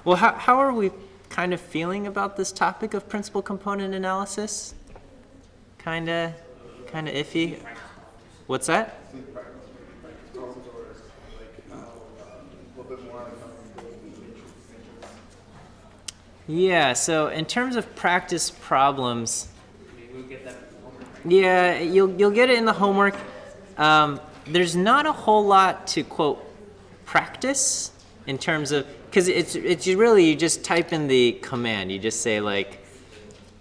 Well, how are we kind of feeling about this topic of principal component analysis? Kind of iffy. What's that? Yeah, so in terms of practice problems, yeah, you'll get it in the homework. There's not a whole lot to quote practice in terms of, because it's really, you just type in the command. You just say like,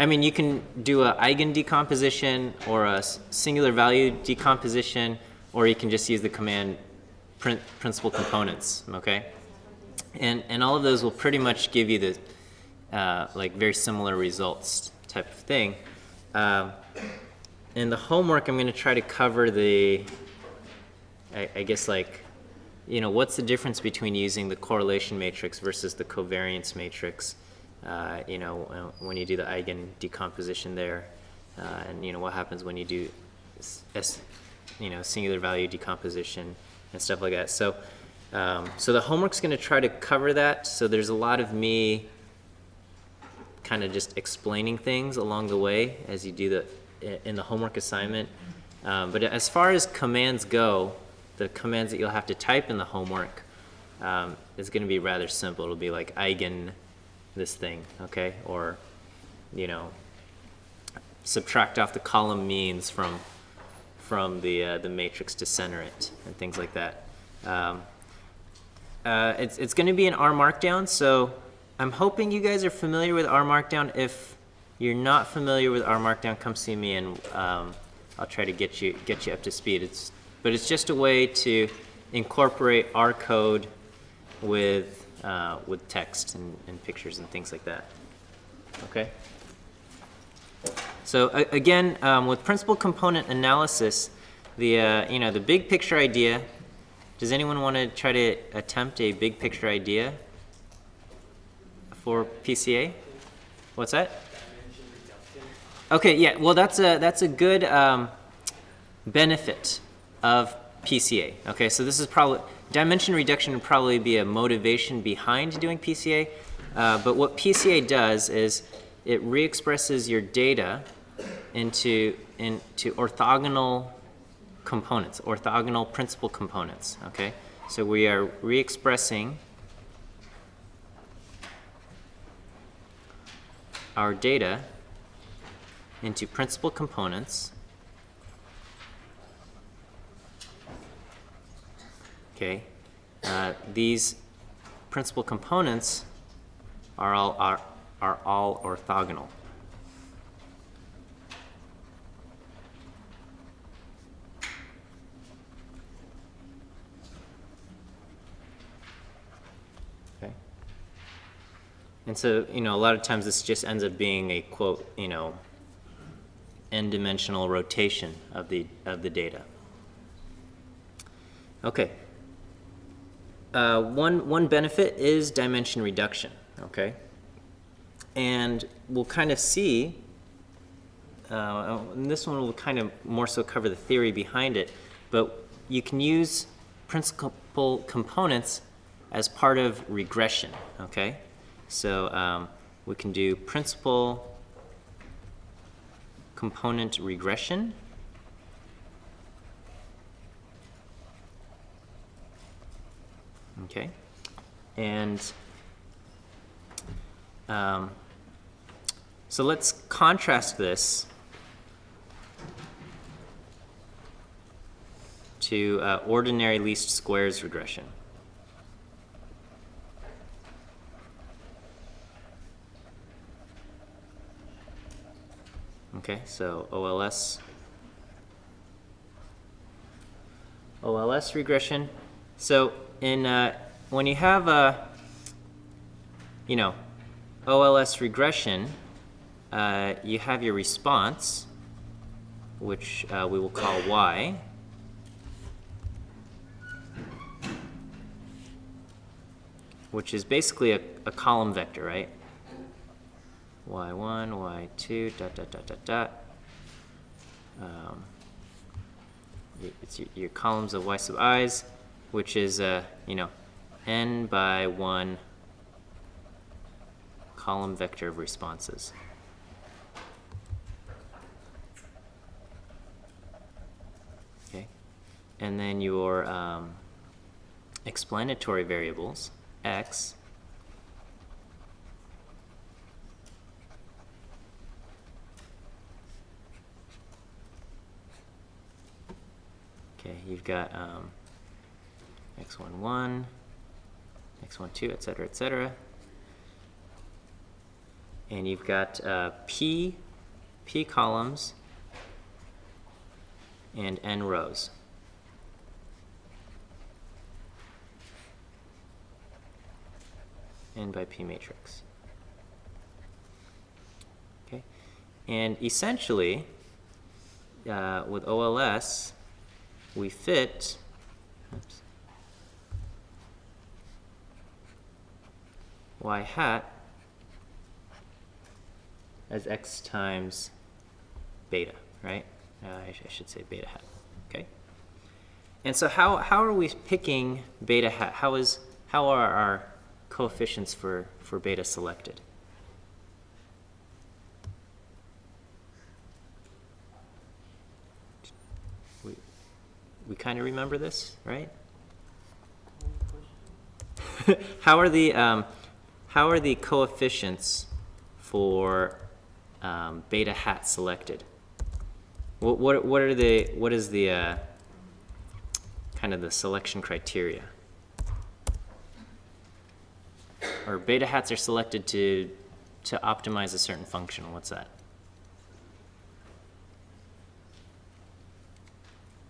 I mean, you can do a eigen decomposition or a singular value decomposition, or you can just use the command principal components, okay? And all of those will pretty much give you the like very similar results type of thing. In the homework, I'm going to try to cover the, I guess like, you know, what's the difference between using the correlation matrix versus the covariance matrix? You know, when you do the eigen decomposition there, and you know what happens when you do, you know, singular value decomposition and stuff like that. So, so the homework's going to try to cover that. So there's a lot of me kind of just explaining things along the way as you do in the homework assignment. But as far as commands go, the commands that you'll have to type in the homework is going to be rather simple. It'll be like eigen this thing, okay? Or, you know, subtract off the column means from the matrix to center it and things like that. It's going to be in R Markdown, so I'm hoping you guys are familiar with R Markdown. If you're not familiar with R Markdown, come see me and I'll try to get you up to speed. But it's just a way to incorporate R code with text and pictures and things like that. Okay. So again, with principal component analysis, the you know, the big picture idea. Does anyone want to try to attempt a big picture idea for PCA? What's that? Okay, yeah. Well, that's a good benefit of PCA. Okay, so this is probably dimension reduction would probably be a motivation behind doing PCA. But what PCA does is it re-expresses your data into orthogonal components, orthogonal principal components, okay? So we are re-expressing our data into principal components, okay? These principal components are all orthogonal. And so, you know, a lot of times this just ends up being a quote, you know, n-dimensional rotation of the data. Okay. One benefit is dimension reduction. Okay. And we'll kind of see. And this one will kind of more so cover the theory behind it, but you can use principal components as part of regression. Okay. So we can do principal component regression. Okay, and so let's contrast this to ordinary least squares regression. Okay, so OLS regression. So in when you have a, you know, OLS regression, you have your response, which we will call Y. Which is basically a column vector, right? Y1, Y2, dot, dot, dot, dot, dot. It's your columns of Y sub i's, which is, you know, n by 1 column vector of responses. Okay, and then your explanatory variables, x, okay, you've got x11, x12, etc., and you've got p columns and n rows. N by P matrix. Okay, and essentially, with OLS, we fit. Oops, y hat as x times beta, right? I should say beta hat. Okay. And so how are we picking beta hat? How are our coefficients for beta selected? We kind of remember this, right? How are the coefficients for beta hat selected? What is the kind of the selection criteria? Or beta hats are selected to optimize a certain function. What's that?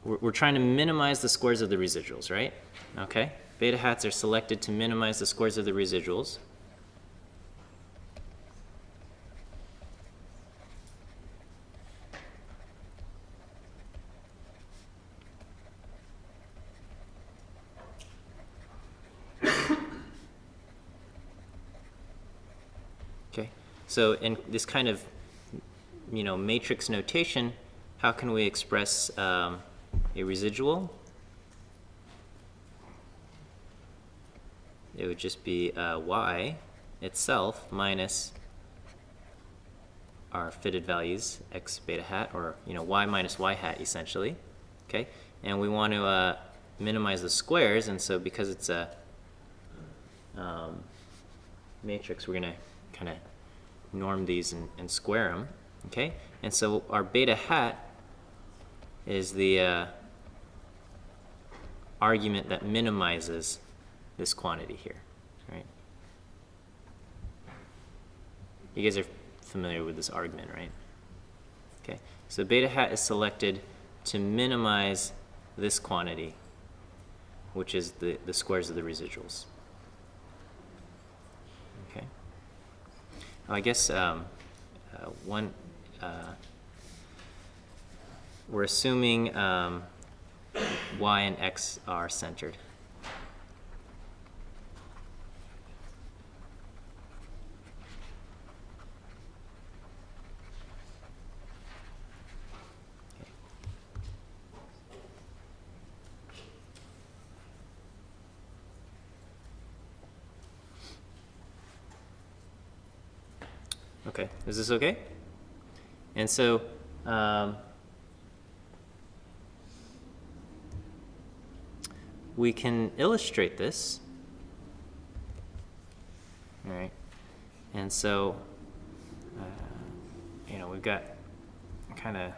We're trying to minimize the squares of the residuals, right? Okay. Beta hats are selected to minimize the squares of the residuals. Okay. So in this kind of, matrix notation, how can we express a residual? It would just be y itself minus our fitted values, x beta hat, or y minus y hat essentially. Okay, and we want to minimize the squares, and so because it's a matrix, we're going to kind of norm these and square them. Okay, and so our beta hat is the argument that minimizes this quantity here, right? You guys are familiar with this argument, right? Okay, so beta hat is selected to minimize this quantity, which is the squares of the residuals. Okay. I guess we're assuming y and x are centered. Okay, is this okay? And so we can illustrate this. All right, and so we've got kind of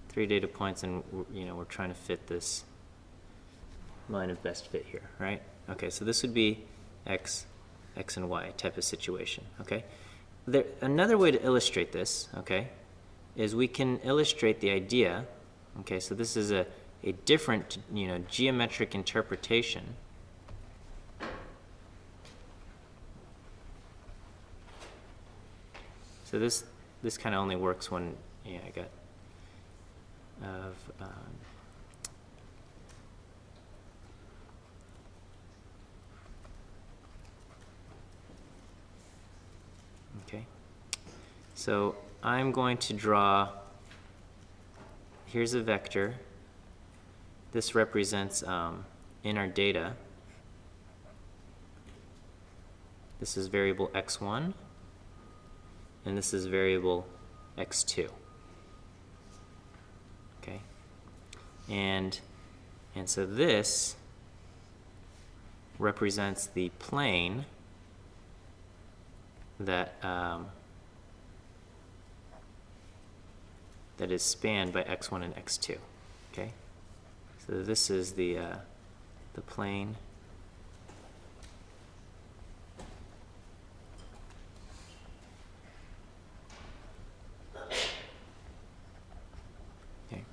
3 data points, and we're trying to fit this line of best fit here, right? Okay, so this would be x and y type of situation. Okay, another way to illustrate this, okay, is we can illustrate the idea. Okay, so this is a different geometric interpretation. So this kind of only works when I got okay. So I'm going to draw, here's a vector. This represents in our data This is variable x1, and this is variable x2. Okay, and so this represents the plane that that is spanned by x1 and x2. Okay, so this is the plane. Okay.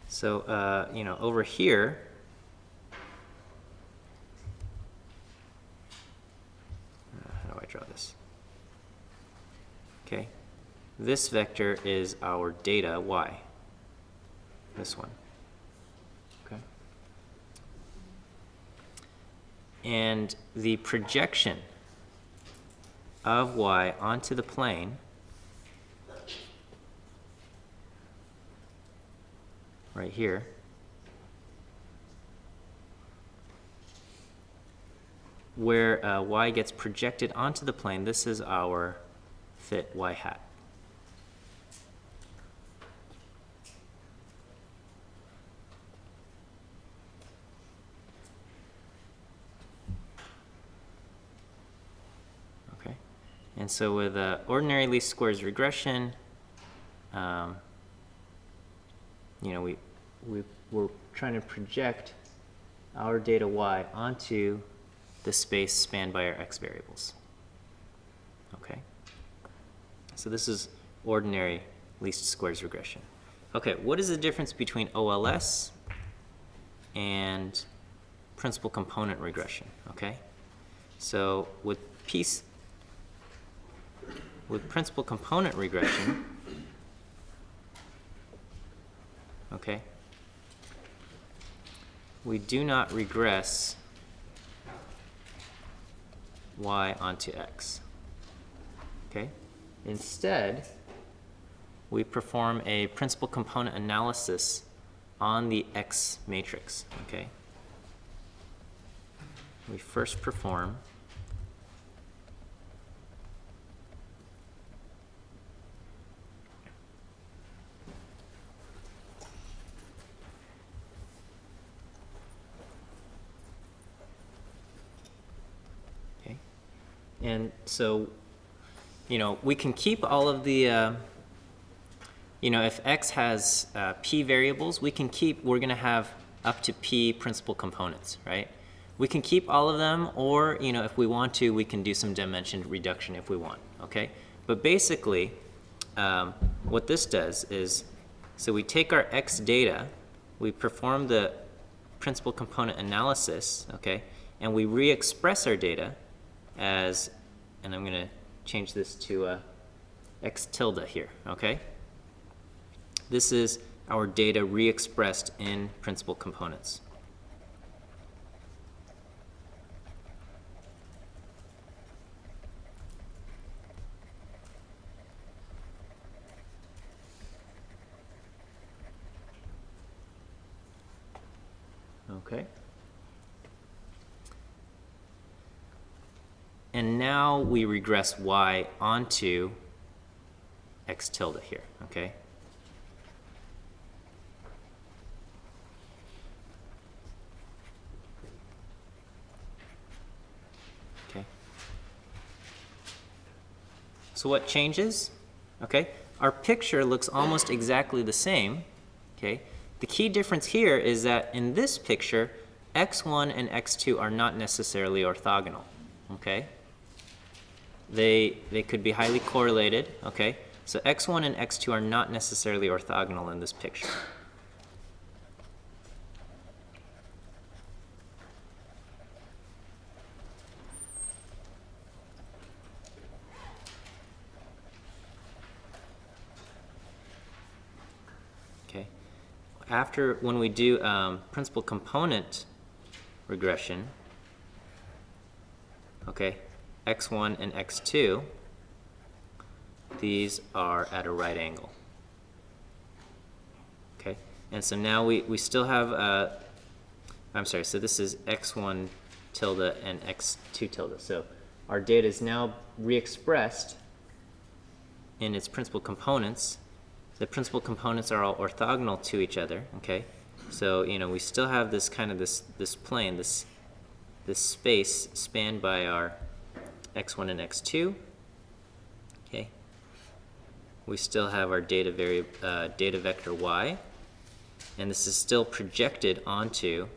So you know, over here, how do I draw this? Okay, this vector is our data y. This one. Okay. And the projection of y onto the plane right here where y gets projected onto the plane, this is our fit y hat. Okay, and so with ordinary least squares regression, you know, we're trying to project our data y onto the space spanned by our x variables. Okay, so this is ordinary least squares regression. Okay, what is the difference between OLS and principal component regression? Okay, so with principal component regression, okay, we do not regress y onto x. Okay, instead we perform a principal component analysis on the x matrix. Okay, we first perform and so, you know, we can keep all of the, you know, if x has p variables, we're going to have up to p principal components, right? We can keep all of them, or, you know, if we want to, we can do some dimension reduction if we want, okay? But basically, what this does is, so we take our x data, we perform the principal component analysis, okay, and we re-express our data as, and I'm going to change this to x tilde here, okay? This is our data re-expressed in principal components. Okay. And now we regress y onto x tilde here, okay? Okay. So what changes? Okay, our picture looks almost exactly the same, okay? The key difference here is that in this picture, x1 and x2 are not necessarily orthogonal, okay? They could be highly correlated, okay? So x1 and x2 are not necessarily orthogonal in this picture. Okay. When we do principal component regression, okay, x1 and x2, these are at a right angle. Okay, and so now we still have, I'm sorry, so this is x1 tilde and x2 tilde. So our data is now re-expressed in its principal components. The principal components are all orthogonal to each other, okay? So, you know, we still have this kind of this plane, this space spanned by our x1 and x2, okay? We still have our data vector y, and this is still projected onto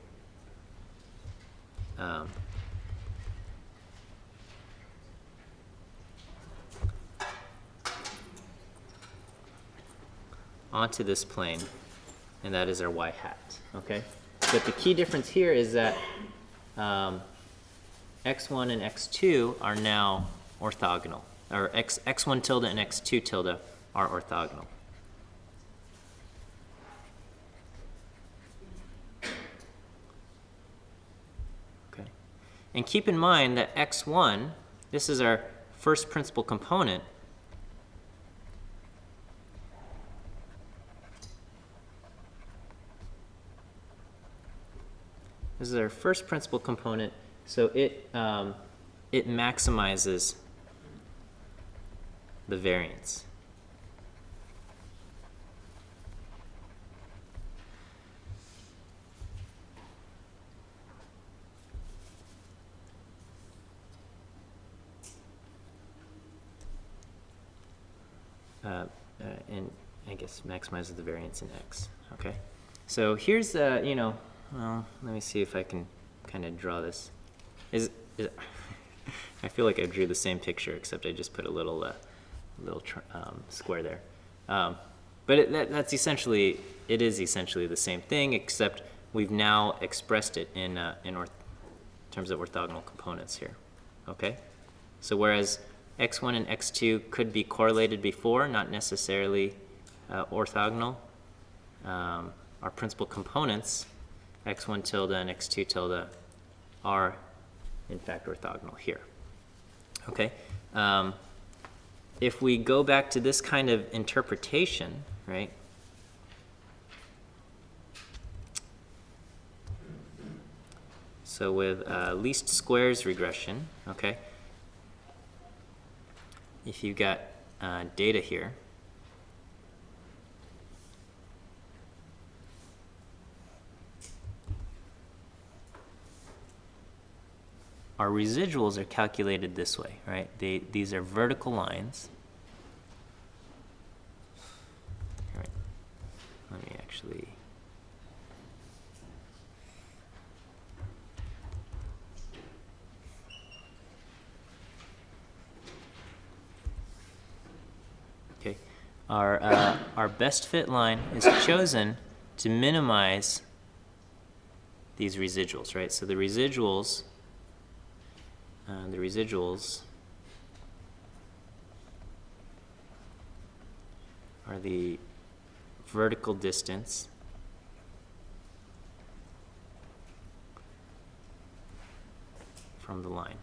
onto this plane, and that is our y hat, okay? But the key difference here is that x1 and x2 are now orthogonal, or x1 tilde and x2 tilde are orthogonal. Okay. And keep in mind that x1, this is our first principal component. This is our first principal component, so it maximizes the variance. And I guess maximizes the variance in x. Okay, so here's you know. Well, let me see if I can kind of draw this. I feel like I drew the same picture, except I just put a little square there. But that's essentially, it is essentially the same thing, except we've now expressed it in terms of orthogonal components here. Okay? So whereas x1 and x2 could be correlated before, not necessarily orthogonal, our principal components, x1 tilde and x2 tilde, are in fact orthogonal here. Okay? If we go back to this kind of interpretation, right? So with least squares regression, okay? If you've got data here, our residuals are calculated this way, right? These are vertical lines. All right. Let me actually... Okay. Our best fit line is chosen to minimize these residuals, right? So the residuals are the vertical distance from the line,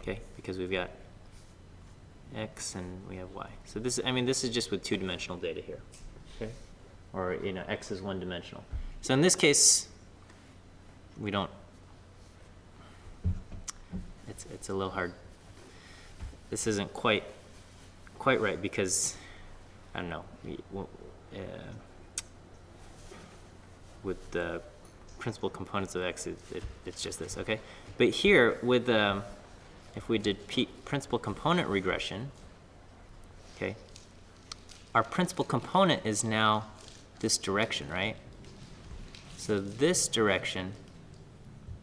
okay? Because we've got x and we have y. So this, I mean, this is just with two-dimensional data here, okay? Or, you know, x is one-dimensional. So in this case, we don't. It's a little hard. This isn't quite right because, I don't know, with the principal components of x, it's just this, okay? But here, with if we did principal component regression, okay, our principal component is now this direction, right? So this direction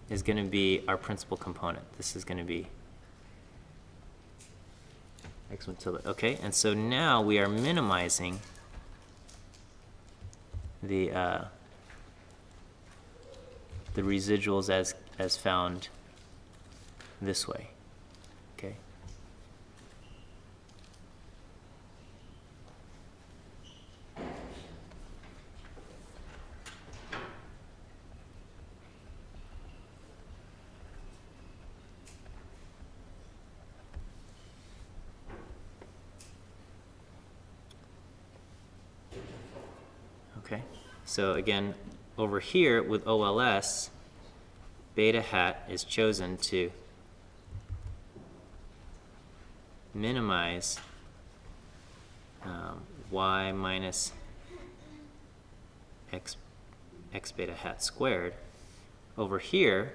is going to be our principal component. This is going to be x1 tilde. Okay, and so now we are minimizing the residuals as found this way. Okay. Okay, so again, over here with OLS, beta hat is chosen to minimize y minus x beta hat squared, over here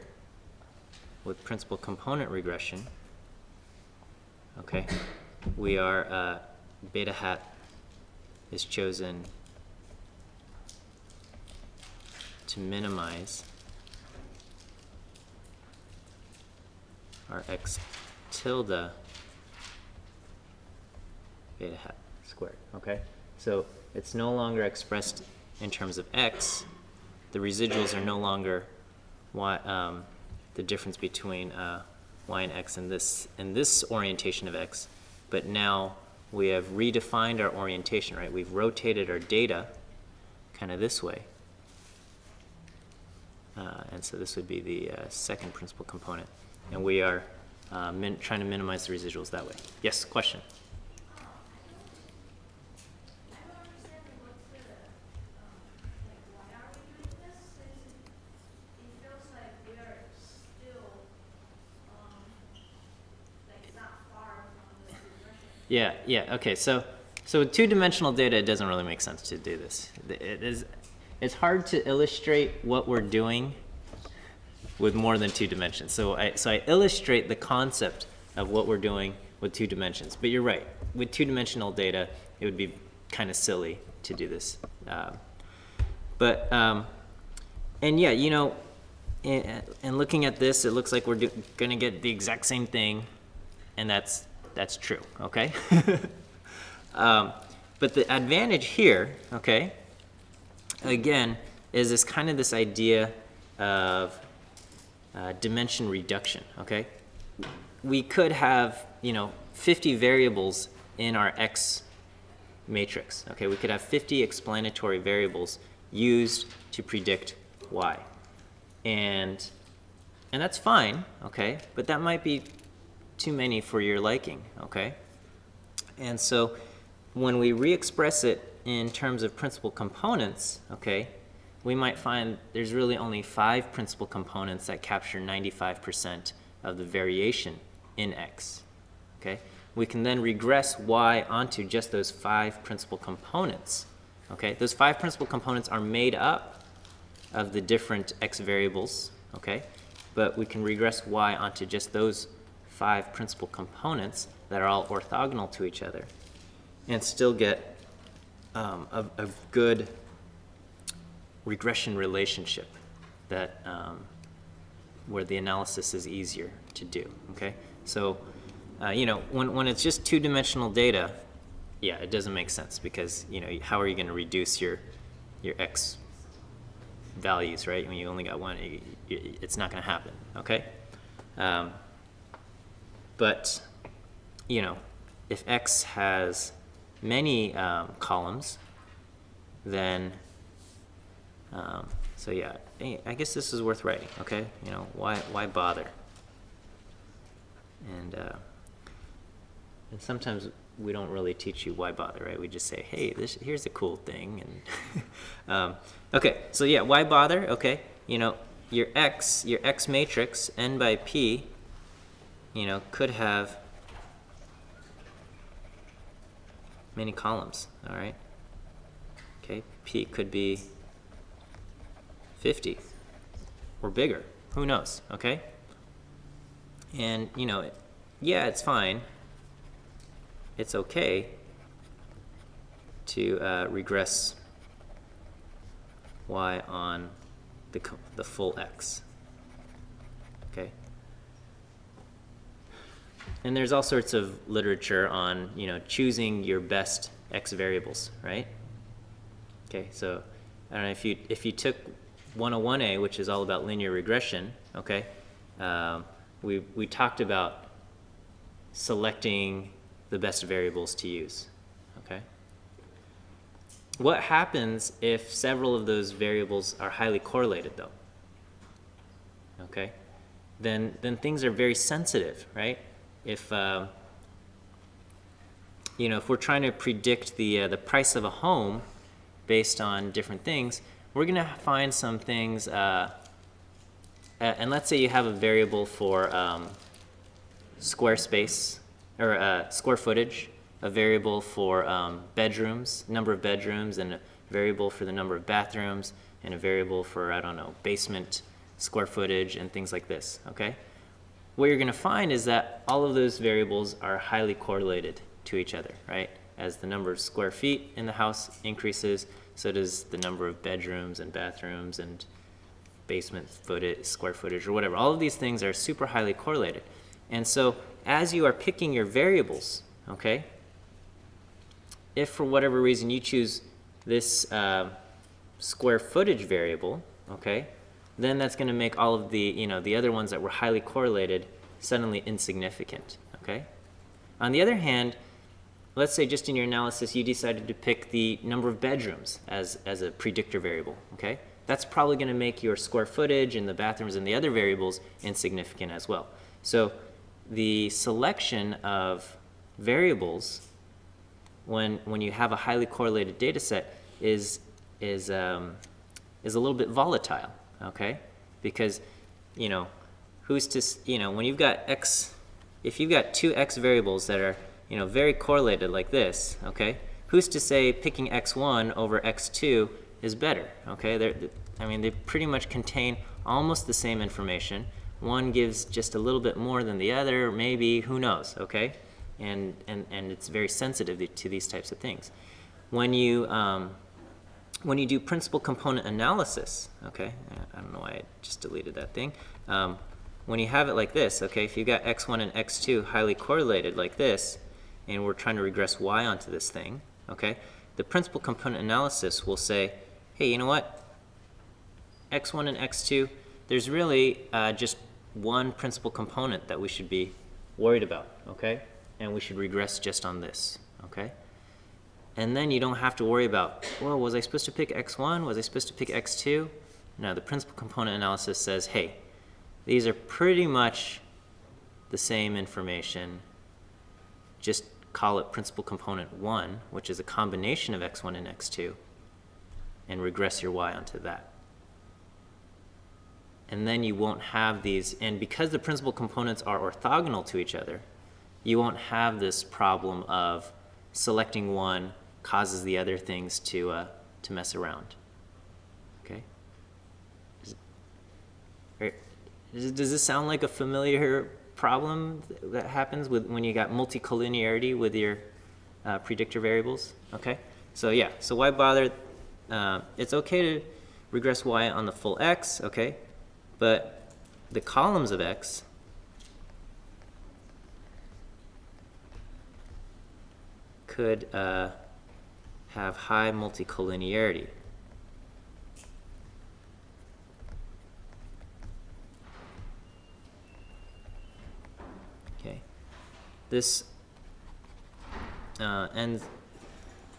with principal component regression, okay, we are beta hat is chosen to minimize our x tilde beta hat squared, okay? So it's no longer expressed in terms of x. The residuals are no longer y, the difference between y and x in this orientation of x, but now we have redefined our orientation, right? We've rotated our data kind of this way. And so this would be the second principal component. And we are trying to minimize the residuals that way. Yes, question? Yeah, okay. So with two-dimensional data, it doesn't really make sense to do this. It's hard to illustrate what we're doing with more than 2 dimensions. So I illustrate the concept of what we're doing with 2 dimensions. But you're right. With two-dimensional data, it would be kind of silly to do this. And yeah, you know, and looking at this, it looks like we're going to get the exact same thing, and that's true, okay? But the advantage here, okay, again, is this kind of this idea of dimension reduction, okay? We could have, you know, 50 variables in our X matrix, okay? We could have 50 explanatory variables used to predict Y. And that's fine, okay? But that might be too many for your liking, okay? And so when we re-express it in terms of principal components, okay, we might find there's really only 5 principal components that capture 95% of the variation in X, okay? We can then regress Y onto just those 5 principal components, okay? Those 5 principal components are made up of the different X variables, okay? But we can regress Y onto just those 5 principal components that are all orthogonal to each other and still get a good regression relationship that where the analysis is easier to do, okay? So, you know, when it's just 2-dimensional data, yeah, it doesn't make sense because, you know, how are you going to reduce your X values, right? When you only got one, it's not going to happen, okay? But, you know, if X has many columns, then, so yeah, I guess this is worth writing, okay? You know, why bother? And sometimes we don't really teach you why bother, right? We just say, hey, here's a cool thing. And okay, so yeah, why bother? Okay, you know, your X matrix, n by p, you know, could have many columns, all right? Okay, P could be 50 or bigger, who knows, okay? And, you know, yeah, it's fine. It's okay to regress Y on the full X, okay? And there's all sorts of literature on, you know, choosing your best X variables, right? Okay, so I don't know if you took 101A, which is all about linear regression, okay? We talked about selecting the best variables to use, okay? What happens if several of those variables are highly correlated, though? Okay, then things are very sensitive, right? If you know, if we're trying to predict the price of a home based on different things, we're going to find some things and let's say you have a variable for square space, or square footage, a variable for bedrooms, number of bedrooms, and a variable for the number of bathrooms, and a variable for, I don't know, basement square footage, and things like this, okay? What you're going to find is that all of those variables are highly correlated to each other, right? As the number of square feet in the house increases, so does the number of bedrooms and bathrooms and basement footage, square footage, or whatever. All of these things are super highly correlated. And so as you are picking your variables, okay, if for whatever reason you choose this square footage variable, okay, then that's going to make all of the, the other ones that were highly correlated suddenly insignificant, okay? On the other hand, let's say just in your analysis you decided to pick the number of bedrooms as a predictor variable, okay? That's probably going to make your square footage and the bathrooms and the other variables insignificant as well. So the selection of variables when you have a highly correlated data set is a little bit volatile, okay? Because, who's to, when you've got if you've got two x variables that are, very correlated like this, okay? Who's to say picking x1 over x2 is better, okay? They pretty much contain almost the same information. One gives just a little bit more than the other, maybe, who knows, okay? And it's very sensitive to these types of things. When you do principal component analysis, okay, I don't know why I just deleted that thing. When you have it like this, okay, if you've got x1 and x2 highly correlated like this, and we're trying to regress y onto this thing, okay, the principal component analysis will say, hey, you know what, x1 and x2, there's really just one principal component that we should be worried about, okay, and we should regress just on this, okay? And then you don't have to worry about, well, was I supposed to pick x1? Was I supposed to pick x2? No, the principal component analysis says, hey, these are pretty much the same information. Just call it principal component 1, which is a combination of x1 and x2, and regress your y onto that. And then you won't have these, and because the principal components are orthogonal to each other, you won't have this problem of selecting one causes the other things to mess around. Okay? Does this sound like a familiar problem that happens when you got multicollinearity with your predictor variables? Okay? So yeah, so why bother? It's okay to regress y on the full x, okay? But the columns of x could have high multicollinearity. Okay, this and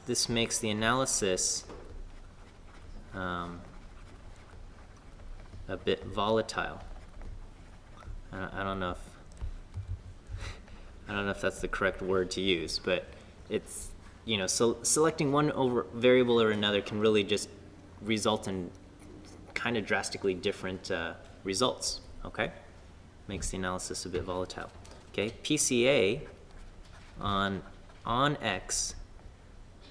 this makes the analysis a bit volatile. I don't know if that's the correct word to use, but it's, so selecting one variable or another can really just result in kind of drastically different results, okay? Makes the analysis a bit volatile. Okay, PCA on X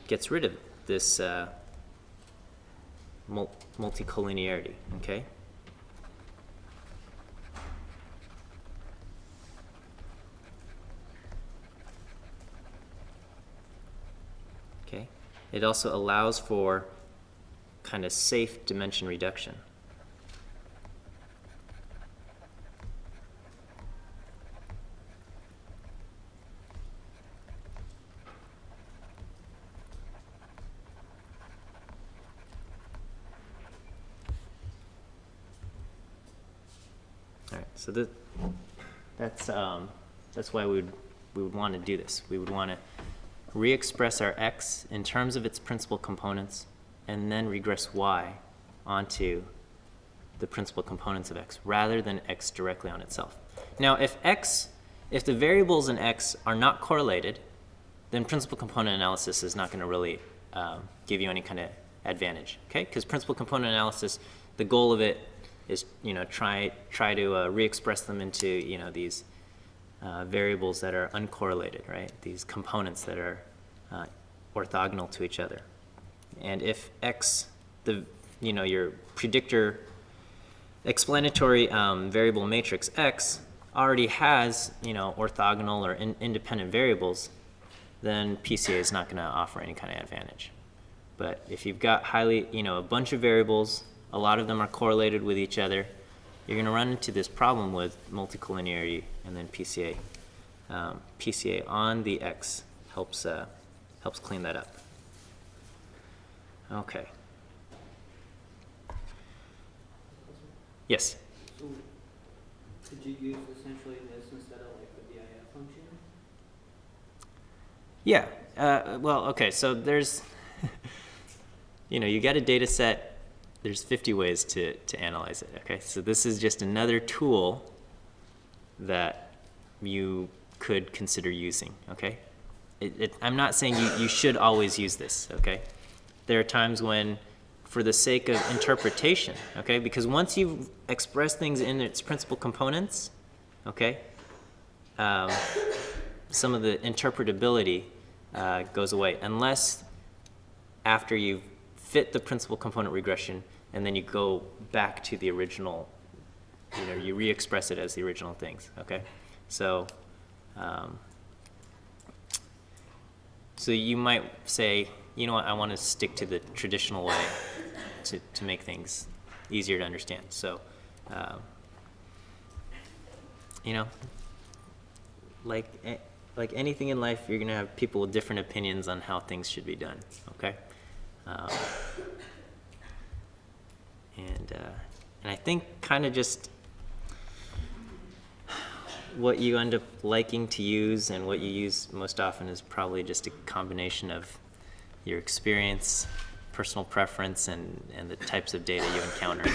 gets rid of this multicollinearity, okay? Okay, it also allows for kind of safe dimension reduction. All right, so that's why we would want to do this. We would want to re-express our x in terms of its principal components, and then regress y onto the principal components of x, rather than x directly on itself. Now, if the variables in x are not correlated, then principal component analysis is not going to really give you any kind of advantage, okay? Because principal component analysis, the goal of it is, try to re-express them into, these variables that are uncorrelated, right? These components that are orthogonal to each other. And if x, your predictor explanatory variable matrix x already has, orthogonal or independent variables, then PCA is not going to offer any kind of advantage. But if you've got a bunch of variables, a lot of them are correlated with each other, you're going to run into this problem with multicollinearity and then PCA. PCA on the x helps clean that up. Okay. Yes? So could you use essentially this instead of like the BIF function? Yeah. Well, okay, so there's, you get a data set, there's 50 ways to analyze it, okay? So this is just another tool that you could consider using, okay? I'm not saying you should always use this, okay? There are times when, for the sake of interpretation, okay? Because once you've expressed things in its principal components, okay, some of the interpretability goes away, unless after you've fit the principal component regression and then you go back to the original, you re-express it as the original things, okay? So, so you might say, you know what, I want to stick to the traditional way to make things easier to understand. So, like anything in life, you're going to have people with different opinions on how things should be done, okay? And I think kind of just what you end up liking to use and what you use most often is probably just a combination of your experience, personal preference, and the types of data you encounter.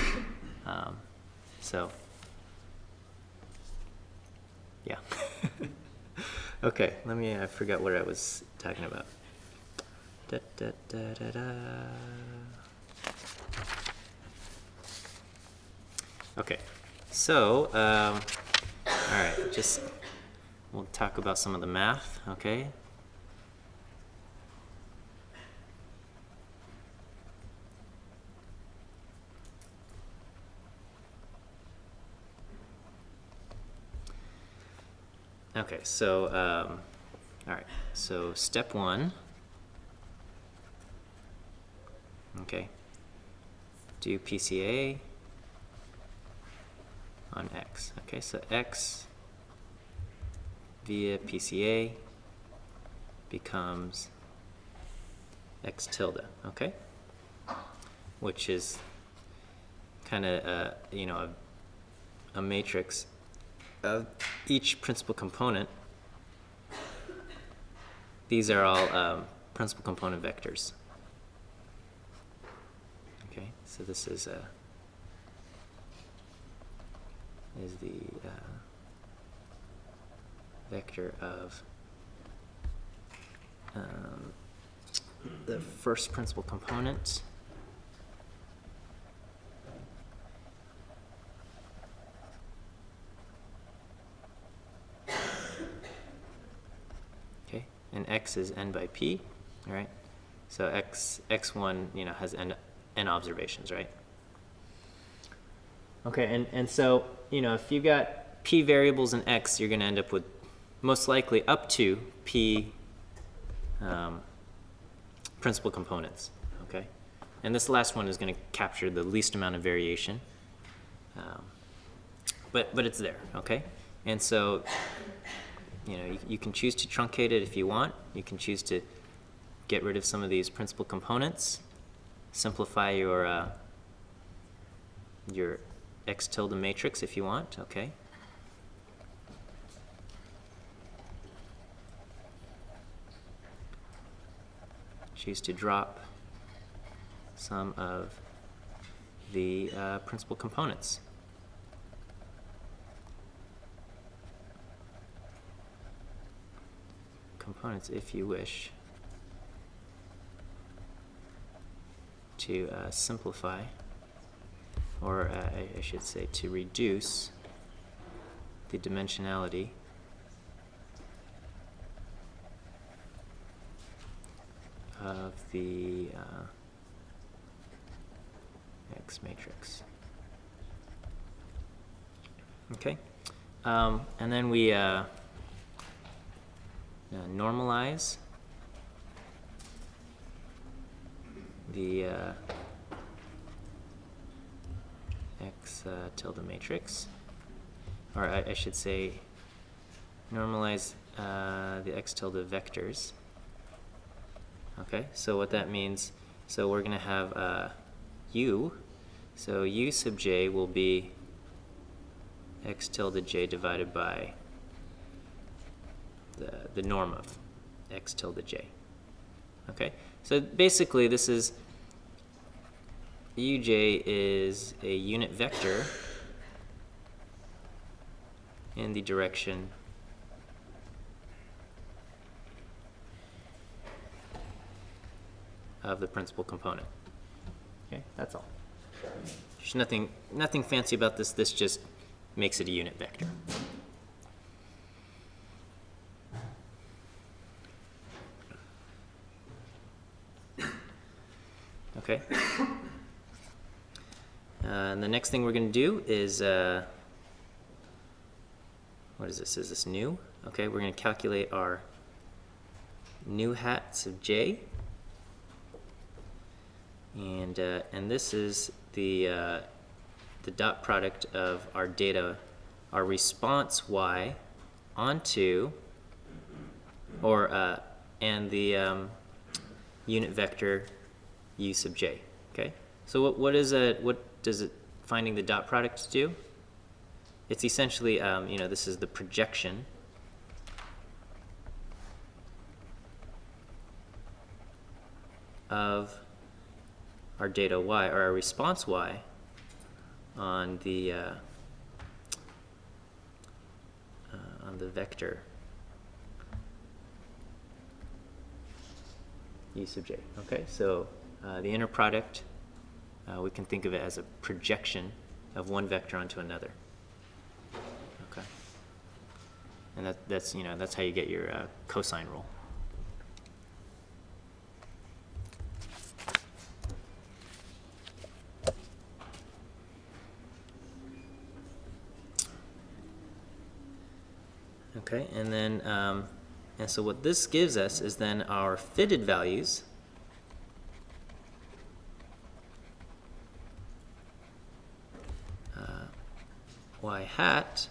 So, yeah. Okay, I forgot what I was talking about. Okay, so, all right, we'll talk about some of the math, okay? Okay, so, all right, so step one, okay, do PCA on x. Okay, so x via PCA becomes x tilde, okay? Which is kind of, a matrix of each principal component. These are all principal component vectors. Okay, so this is the vector of the first principal component. Okay, and x is n by p, all right? So x1, has n observations, right? Okay, and so, if you got p variables in x, you're going to end up with most likely up to p principal components, okay? And this last one is going to capture the least amount of variation, but it's there, okay? And so, you can choose to truncate it if you want. You can choose to get rid of some of these principal components, simplify your x tilde matrix if you want, okay? Choose to drop some of the principal components. Components if you wish to simplify or I should say to reduce the dimensionality of the X matrix. Okay, and then we normalize the X tilde matrix, or I should say normalize the X tilde vectors. Okay, so what that means, so we're going to have U, so U sub j will be X tilde j divided by the norm of X tilde j. Okay, so basically this is Uj is a unit vector in the direction of the principal component. Okay, that's all. There's nothing fancy about this. This just makes it a unit vector. Okay. And the next thing we're going to do is, what is this? Is this new? Okay, we're going to calculate our nu hat sub j. And this is the dot product of our data, our response y onto, or and the unit vector u sub j. Okay. So what does it finding the dot product do? It's essentially this is the projection of our data y, or our response y, on the vector u sub j. Okay, so the inner product, we can think of it as a projection of one vector onto another. Okay, and that's how you get your cosine rule. Okay, and then and so what this gives us is then our fitted values y hat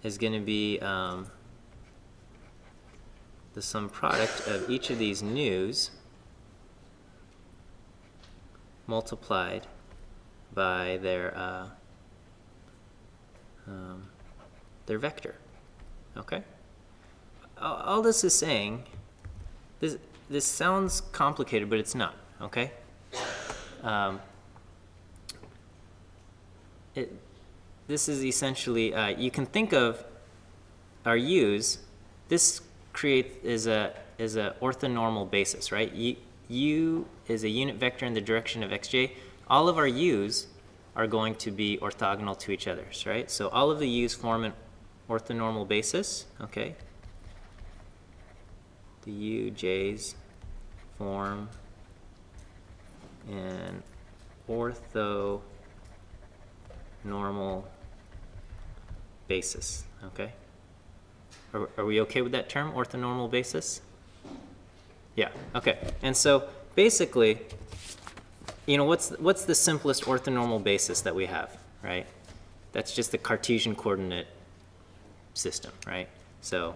is going to be the sum product of each of these nus multiplied by their vector. Okay? All this is saying, this sounds complicated, but it's not. Okay? This is essentially, you can think of our u's. This is a orthonormal basis, right? U is a unit vector in the direction of xj. All of our u's are going to be orthogonal to each other, right? So all of the u's form an orthonormal basis. Okay. The UJ's form an orthonormal basis. Okay. Are we okay with that term, orthonormal basis? Yeah. Okay. And so basically, what's the simplest orthonormal basis that we have, right? That's just the Cartesian coordinate system, right? So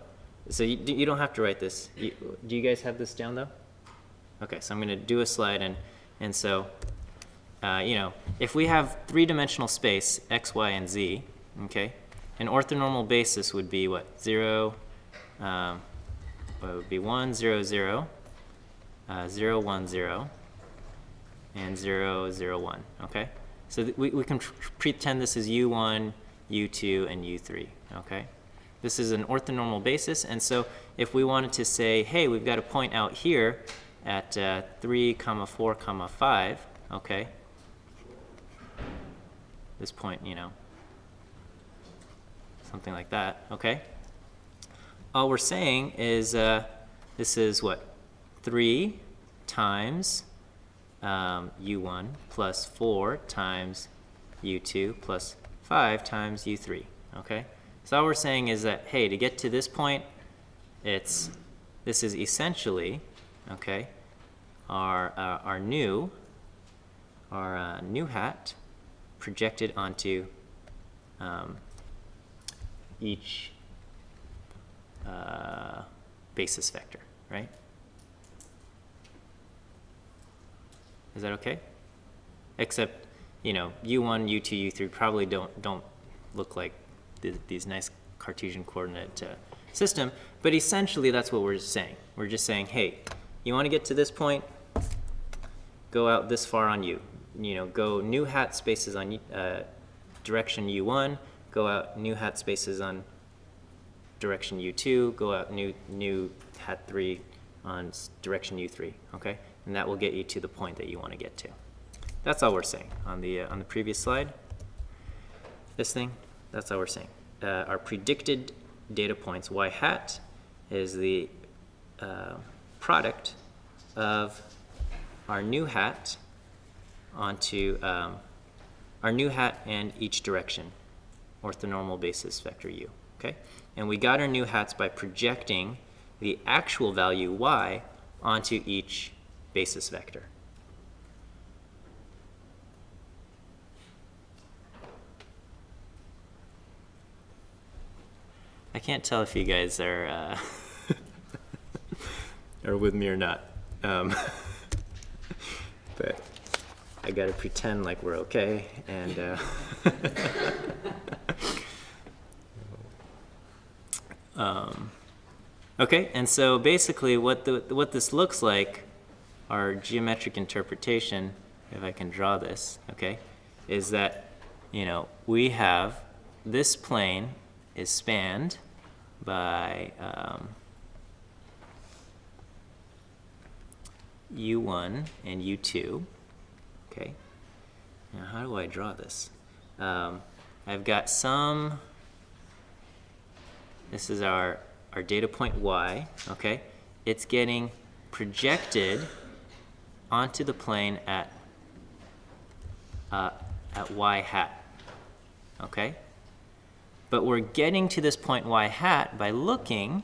you don't have to write this. Do you guys have this down though? Okay, so I'm going to do a slide, and so if we have three-dimensional space x, y, and z, okay, an orthonormal basis would be what? 0, it would be 1, 0, 0, 0, 1, 0, and 0, 0, 1. Okay, so we can pretend this is u1, u2, and u3. Okay. This is an orthonormal basis, and so if we wanted to say, hey, we've got a point out here at 3, 4, 5, okay, this point, you know, something like that, okay? All we're saying is this is what? 3 times u1 plus 4 times u2 plus 5 times u3, okay? So all we're saying is that, hey, to get to this point, this is essentially, okay, our new hat projected onto each basis vector, right? Is that okay? Except, you know, u1, u2, u3 probably don't look like these nice Cartesian coordinate system, but essentially that's what we're saying. We're just saying, hey, you want to get to this point, go out this far on u. You know, go new hat spaces on direction u1, go out new hat spaces on direction u2, go out new hat 3 on direction u3, okay? And that will get you to the point that you want to get to. That's all we're saying on the previous slide. This thing, that's all we're saying. Our predicted data points, y hat, is the product of our new hat onto our new hat and each direction, orthonormal basis vector u, okay? And we got our new hats by projecting the actual value y onto each basis vector. I can't tell if you guys are are with me or not, but I gotta pretend like we're okay, and okay, and so basically what this looks like, our geometric interpretation, if I can draw this, okay, is that, you know, we have this plane is spanned by u1 and u2, okay. Now how do I draw this? I've got some, this is our data point y, okay. It's getting projected onto the plane at y hat, okay. But we're getting to this point y hat by looking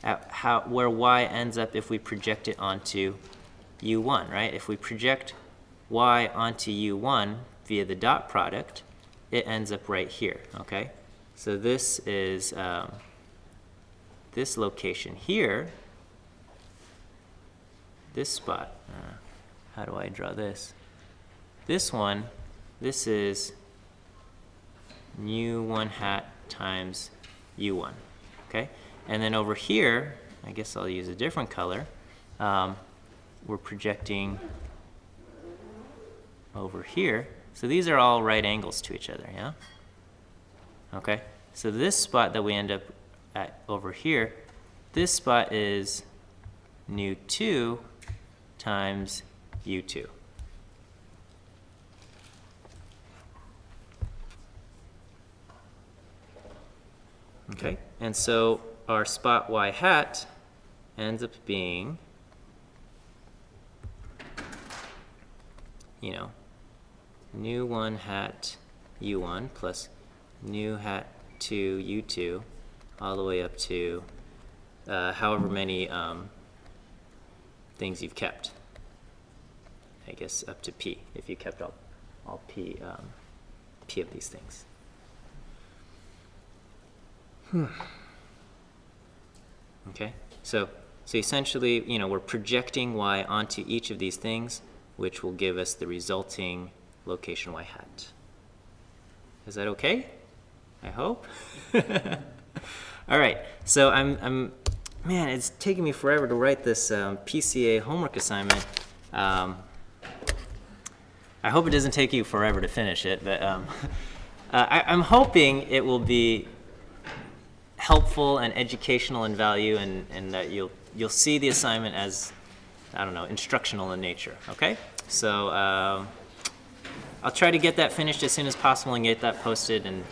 at where y ends up if we project it onto u1, right? If we project y onto u1 via the dot product, it ends up right here, okay? So this is this location here, this spot. How do I draw this? This one, this is u1 hat times u1, okay? And then over here, I guess I'll use a different color. We're projecting over here. So these are all right angles to each other, yeah? Okay, so this spot that we end up at over here, this spot is nu2 times u2. Okay, and so our spot y hat ends up being, you know, nu1 hat u1 plus nu hat 2 u2 all the way up to however many things you've kept. I guess up to p, if you kept all p of these things. Okay, so essentially, you know, we're projecting y onto each of these things, which will give us the resulting location y hat. Is that okay? I hope. All right, so I'm man, it's taking me forever to write this PCA homework assignment. I hope it doesn't take you forever to finish it, but I'm hoping it will be helpful and educational in value, and that you'll see the assignment as, I don't know, instructional in nature. Okay, so I'll try to get that finished as soon as possible and get that posted, and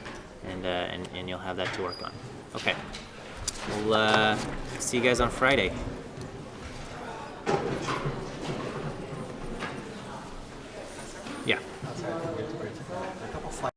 you'll have that to work on. Okay. We'll see you guys on Friday. Yeah. A couple slides.